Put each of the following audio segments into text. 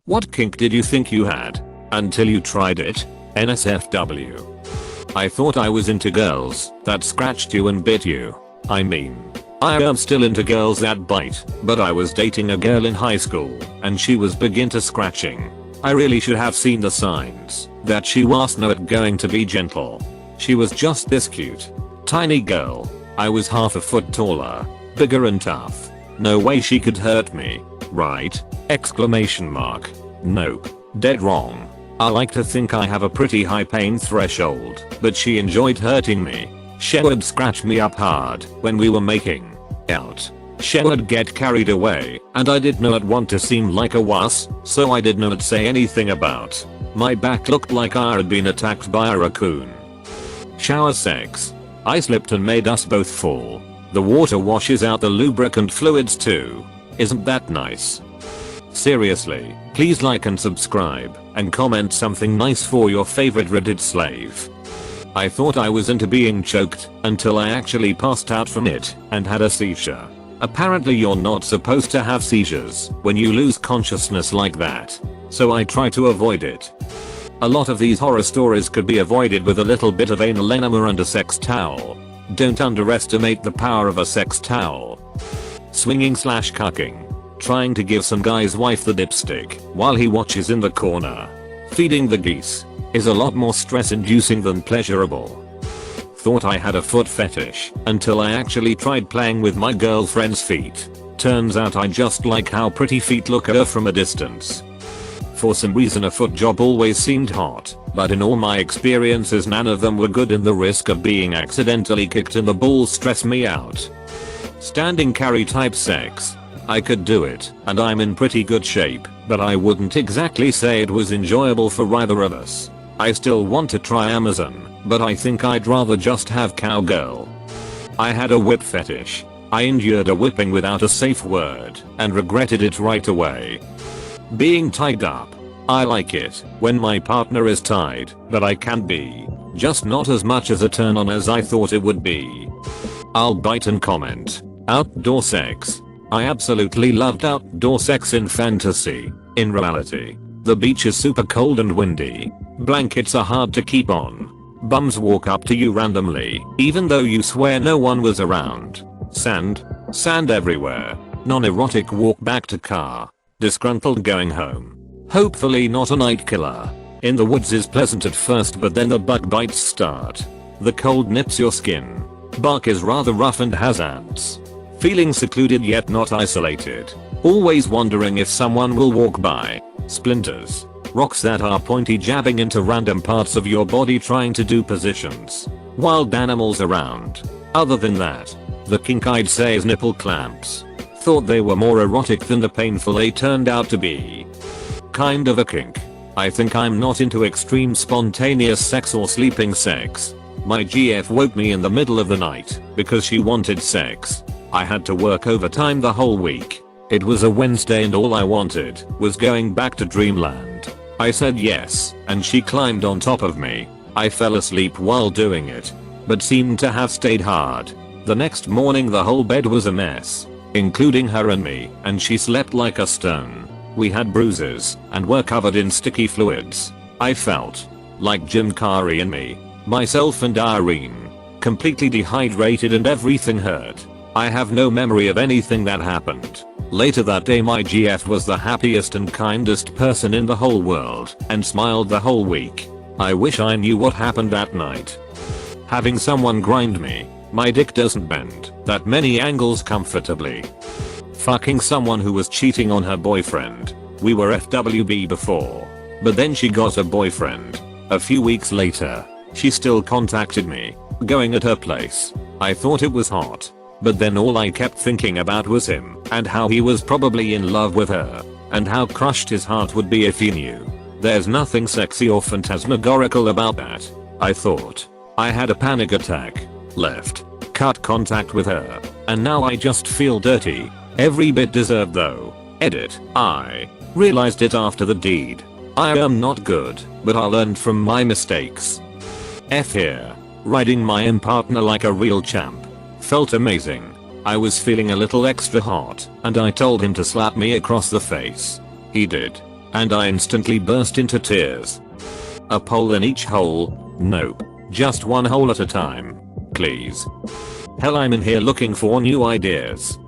What kink did you think you had? Until you tried it? NSFW. I thought I was into girls that scratched you and bit you. I mean, I am still into girls that bite, but I was dating a girl in high school and she was big into scratching. I really should have seen the signs that she was not going to be gentle. She was just this cute, tiny girl. I was half a foot taller, bigger and tough. No way she could hurt me, right? Exclamation mark. Nope. Dead wrong. I like to think I have a pretty high pain threshold, but she enjoyed hurting me. She would scratch me up hard when we were making out. She would get carried away, and I did not want to seem like a wuss, so I did not say anything about. My back looked like I had been attacked by a raccoon. Shower sex. I slipped and made us both fall. The water washes out the lubricant fluids too. Isn't that nice? Seriously, please like and subscribe, and comment something nice for your favorite Reddit slave. I thought I was into being choked until I actually passed out from it and had a seizure. Apparently you're not supposed to have seizures when you lose consciousness like that, so I try to avoid it. A lot of these horror stories could be avoided with a little bit of anal enema and a sex towel. Don't underestimate the power of a sex towel. Swinging/cucking. Trying to give some guy's wife the dipstick while he watches in the corner. Feeding the geese is a lot more stress inducing than pleasurable. Thought I had a foot fetish until I actually tried playing with my girlfriend's feet. Turns out I just like how pretty feet look at her from a distance. For some reason a foot job always seemed hot, but in all my experiences none of them were good and the risk of being accidentally kicked in the balls stressed me out. Standing carry type sex. I could do it, and I'm in pretty good shape, but I wouldn't exactly say it was enjoyable for either of us. I still want to try Amazon, but I think I'd rather just have cowgirl. I had a whip fetish. I endured a whipping without a safe word, and regretted it right away. Being tied up. I like it when my partner is tied, but I can be. Just not as much as a turn on as I thought it would be. I'll bite and comment. Outdoor sex. I absolutely loved outdoor sex in fantasy. In reality, the beach is super cold and windy. Blankets are hard to keep on. Bums walk up to you randomly, even though you swear no one was around. Sand everywhere. Non-erotic walk back to car. Disgruntled going home. Hopefully not a night killer. In the woods is pleasant at first, but then the bug bites start. The cold nips your skin. Bark is rather rough and has ants. Feeling secluded yet not isolated. Always wondering if someone will walk by. Splinters. Rocks that are pointy jabbing into random parts of your body trying to do positions. Wild animals around. Other than that, the kink I'd say is nipple clamps. Thought they were more erotic than the painful they turned out to be. Kind of a kink. I think I'm not into extreme spontaneous sex or sleeping sex. My GF woke me in the middle of the night because she wanted sex. I had to work overtime the whole week. It was a Wednesday and all I wanted was going back to dreamland. I said yes, and she climbed on top of me. I fell asleep while doing it, but seemed to have stayed hard. The next morning the whole bed was a mess, including her and me, and she slept like a stone. We had bruises and were covered in sticky fluids. I felt like Jim Carrey and me, myself and Irene, completely dehydrated and everything hurt. I have no memory of anything that happened. Later that day my GF was the happiest and kindest person in the whole world and smiled the whole week. I wish I knew what happened that night. Having someone grind me. My dick doesn't bend that many angles comfortably. Fucking someone who was cheating on her boyfriend. We were FWB before, but then she got a boyfriend. A few weeks later, she still contacted me, going at her place. I thought it was hot. But then all I kept thinking about was him, and how he was probably in love with her, and how crushed his heart would be if he knew. There's nothing sexy or phantasmagorical about that, I thought. I had a panic attack, left, cut contact with her, and now I just feel dirty. Every bit deserved though. Edit. I realized it after the deed. I am not good, but I learned from my mistakes. F here. Riding my partner like a real champ. Felt amazing. I was feeling a little extra hot, and I told him to slap me across the face. He did. and I instantly burst into tears. A pole in each hole? Nope. Just one hole at a time. Please. Hell, I'm in here looking for new ideas.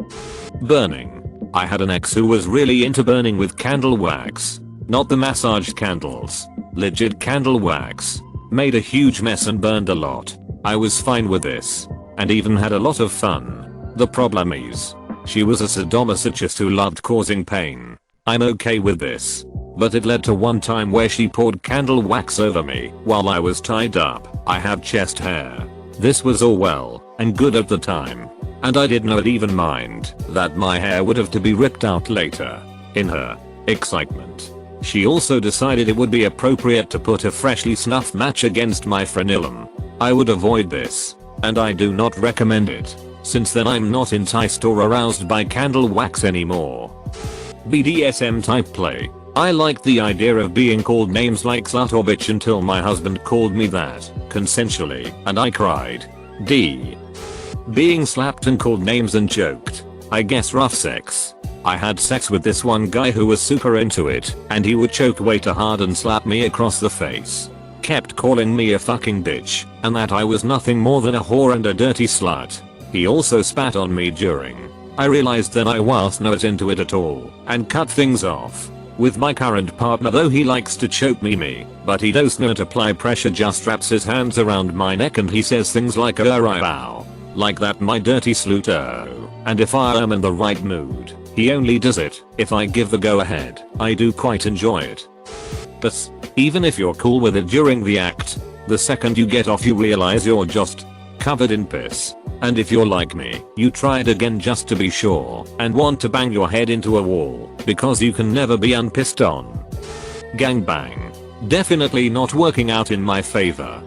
Burning. I had an ex who was really into burning with candle wax. Not the massaged candles. Legit candle wax. Made a huge mess and burned a lot. I was fine with this. And even had a lot of fun. The problem is, she was a sadomasochist who loved causing pain. I'm okay with this. But it led to one time where she poured candle wax over me while I was tied up. I had chest hair. This was all well and good at the time. And I did not even mind that my hair would have to be ripped out later. In her excitement, she also decided it would be appropriate to put a freshly snuffed match against my frenulum. I would avoid this, and I do not recommend it. Since then I'm not enticed or aroused by candle wax anymore. BDSM type play. I liked the idea of being called names like slut or bitch until my husband called me that, consensually, and I cried. D. Being slapped and called names and choked. I guess rough sex. I had sex with this one guy who was super into it, and he would choke way too hard and slap me across the face. Kept calling me a fucking bitch, and that I was nothing more than a whore and a dirty slut. He also spat on me during. I realized that I was not into it at all, and cut things off. With my current partner though, he likes to choke me, but he does not apply pressure, just wraps his hands around my neck and he says things like ow. Like that, my dirty slut, oh. And if I am in the right mood, he only does it if I give the go ahead. I do quite enjoy it. But even if you're cool with it during the act, the second you get off you realize you're just covered in piss. And if you're like me, you try it again just to be sure and want to bang your head into a wall because you can never be unpissed on. Gangbang. Definitely not working out in my favor.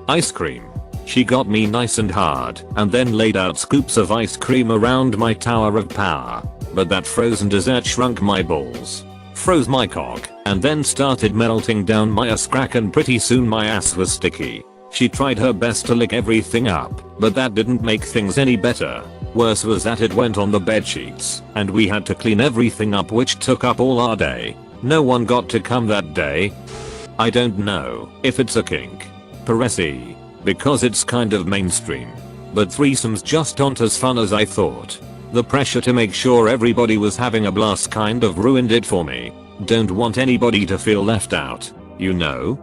Ice cream. She got me nice and hard and then laid out scoops of ice cream around my tower of power. But that frozen dessert shrunk my balls, froze my cock, and then started melting down my ass crack, and pretty soon my ass was sticky. She tried her best to lick everything up, but that didn't make things any better. Worse was that it went on the bedsheets, and we had to clean everything up, which took up all our day. No one got to come that day. I don't know if it's a kink. Paresi. Because it's kind of mainstream. But threesomes just aren't as fun as I thought. The pressure to make sure everybody was having a blast kind of ruined it for me. Don't want anybody to feel left out, you know?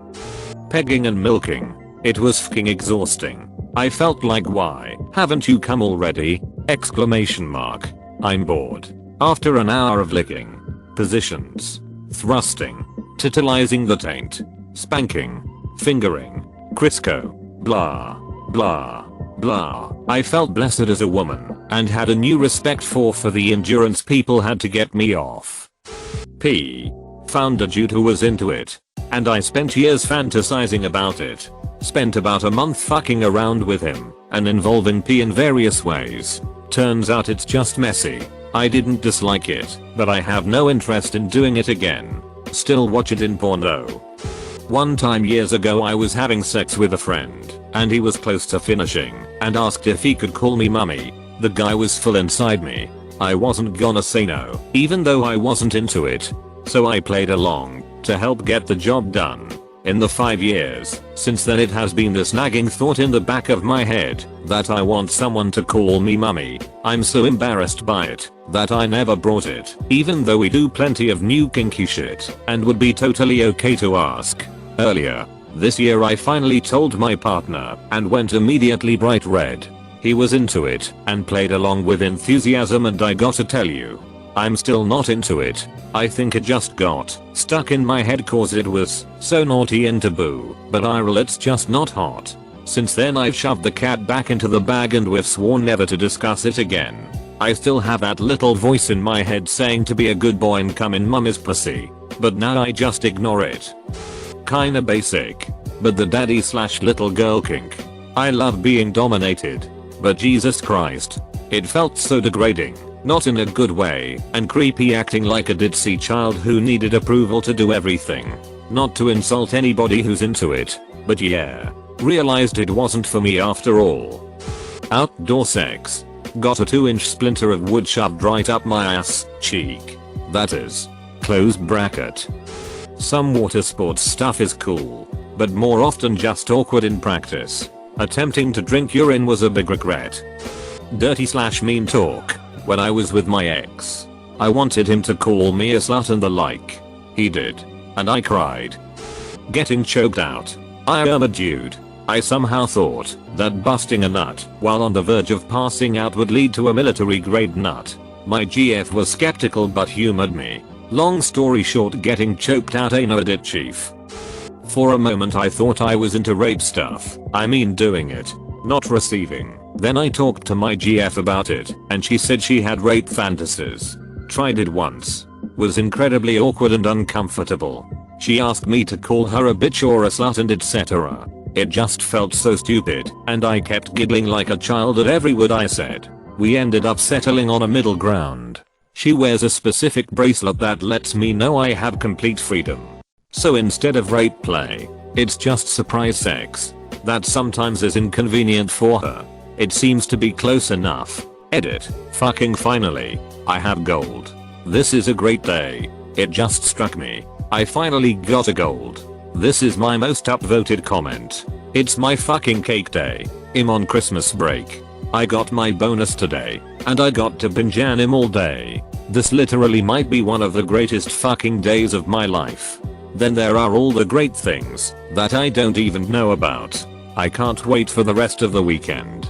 Pegging and milking. It was fucking exhausting. I felt like, why haven't you come already? Exclamation mark. I'm bored. After an hour of licking, positions, thrusting, titillizing the taint, spanking, fingering, Crisco, blah, blah, blah. I felt blessed as a woman and had a new respect for the endurance people had to get me off. P. Found a dude who was into it, and I spent years fantasizing about it. Spent about a month fucking around with him and involving P in various ways. Turns out it's just messy. I didn't dislike it, but I have no interest in doing it again. Still watch it in porno. One time years ago I was having sex with a friend, and he was close to finishing and asked if he could call me mummy. The guy was full inside me. I wasn't gonna say no, even though I wasn't into it. So I played along to help get the job done. In the 5 years since then, it has been this nagging thought in the back of my head that I want someone to call me mummy. I'm so embarrassed by it that I never brought it, even though we do plenty of new kinky shit and would be totally okay to ask. Earlier this year I finally told my partner and went immediately bright red. He was into it and played along with enthusiasm, and I gotta tell you, I'm still not into it. I think it just got stuck in my head cause it was so naughty and taboo, but it's just not hot. Since then I've shoved the cat back into the bag and we've sworn never to discuss it again. I still have that little voice in my head saying to be a good boy and come in mummy's pussy, but now I just ignore it. Kinda basic, but the daddy/little girl kink. I love being dominated, but Jesus Christ, it felt so degrading. Not in a good way, and creepy, acting like a ditzy child who needed approval to do everything. Not to insult anybody who's into it, but yeah, realized it wasn't for me after all. Outdoor sex. Got a 2-inch splinter of wood shoved right up my ass cheek. That is, close bracket. Some water sports stuff is cool, but more often just awkward in practice. Attempting to drink urine was a big regret. Dirty/mean talk. When I was with my ex, I wanted him to call me a slut and the like. He did. And I cried. Getting choked out. I am a dude. I somehow thought that busting a nut while on the verge of passing out would lead to a military grade nut. My GF was skeptical but humored me. Long story short, getting choked out ain't no it, chief. For a moment I thought I was into rape stuff. I mean doing it, not receiving. Then I talked to my GF about it and she said she had rape fantasies. Tried it once. Was incredibly awkward and uncomfortable. She asked me to call her a bitch or a slut and etc. It just felt so stupid and I kept giggling like a child at every word I said. We ended up settling on a middle ground. She wears a specific bracelet that lets me know I have complete freedom. So instead of rape play, it's just surprise sex. That sometimes is inconvenient for her. It seems to be close enough. Edit. Fucking finally. I have gold. This is a great day. It just struck me. I finally got a gold. This is my most upvoted comment. It's my fucking cake day. I'm on Christmas break. I got my bonus today, and I got to binge anime all day. This literally might be one of the greatest fucking days of my life. Then there are all the great things that I don't even know about. I can't wait for the rest of the weekend.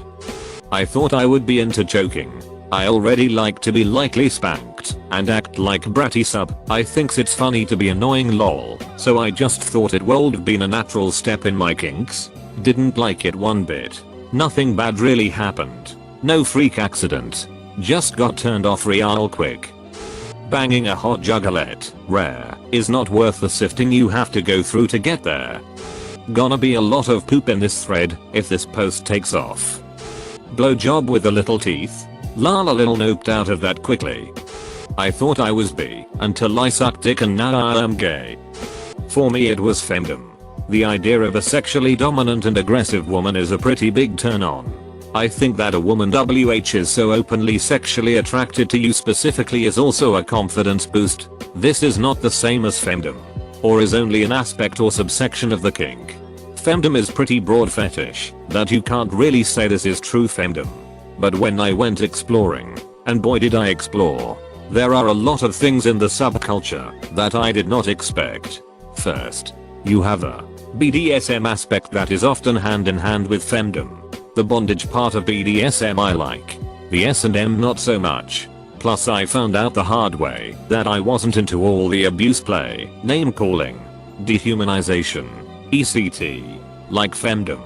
I thought I would be into choking. I already like to be lightly spanked and act like bratty sub. I thinks it's funny to be annoying lol. So I just thought it would have been a natural step in my kinks. Didn't like it one bit. Nothing bad really happened. No freak accident. Just got turned off real quick. Banging a hot juggalette, rare, is not worth the sifting you have to go through to get there. Gonna be a lot of poop in this thread if this post takes off. Blowjob with the little teeth? Lala little noped out of that quickly. I thought I was bi until I sucked dick and now I am gay. For me it was femdom. The idea of a sexually dominant and aggressive woman is a pretty big turn on. I think that a woman WH is so openly sexually attracted to you specifically is also a confidence boost. This is not the same as femdom. Or is only an aspect or subsection of the kink. Femdom is pretty broad fetish that you can't really say this is true femdom. But when I went exploring, and boy did I explore, there are a lot of things in the subculture that I did not expect. First, you have a BDSM aspect that is often hand in hand with femdom. The bondage part of BDSM I like. The S&M not so much. Plus I found out the hard way that I wasn't into all the abuse play, name calling, dehumanization, ECT, like femdom.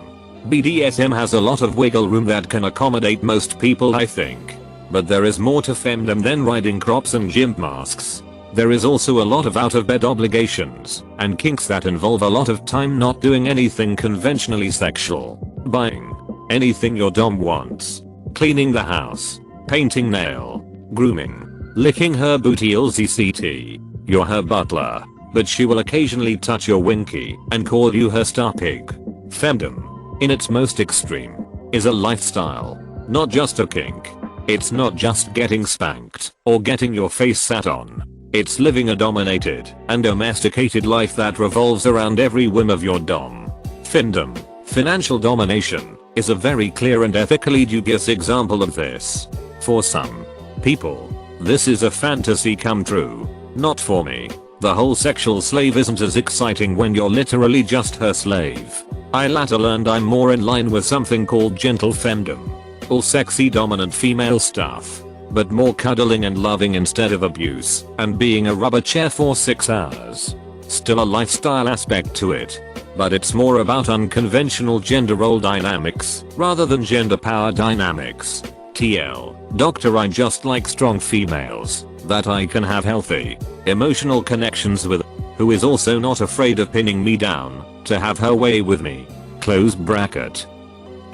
BDSM has a lot of wiggle room that can accommodate most people I think. But there is more to femdom than riding crops and gym masks. There is also a lot of out of bed obligations and kinks that involve a lot of time not doing anything conventionally sexual. Buying anything your dom wants. Cleaning the house. Painting nail. Grooming. Licking her booty LZCT. You're her butler. But she will occasionally touch your winky and call you her star pig. Femdom, in its most extreme, is a lifestyle, not just a kink. It's not just getting spanked or getting your face sat on. It's living a dominated and domesticated life that revolves around every whim of your dom. Findom, financial domination, is a very clear and ethically dubious example of this. For some people, this is a fantasy come true. Not for me. The whole sexual slave isn't as exciting when you're literally just her slave. I later learned I'm more in line with something called gentle femdom. All sexy dominant female stuff. But more cuddling and loving instead of abuse and being a rubber chair for 6 hours. Still a lifestyle aspect to it. But it's more about unconventional gender role dynamics rather than gender power dynamics. TL. Doctor, I just like strong females that I can have healthy, emotional connections with, who is also not afraid of pinning me down to have her way with me. Close bracket.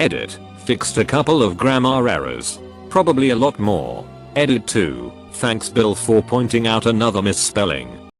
Edit. Fixed a couple of grammar errors. Probably a lot more. Edit 2. Thanks Bill for pointing out another misspelling.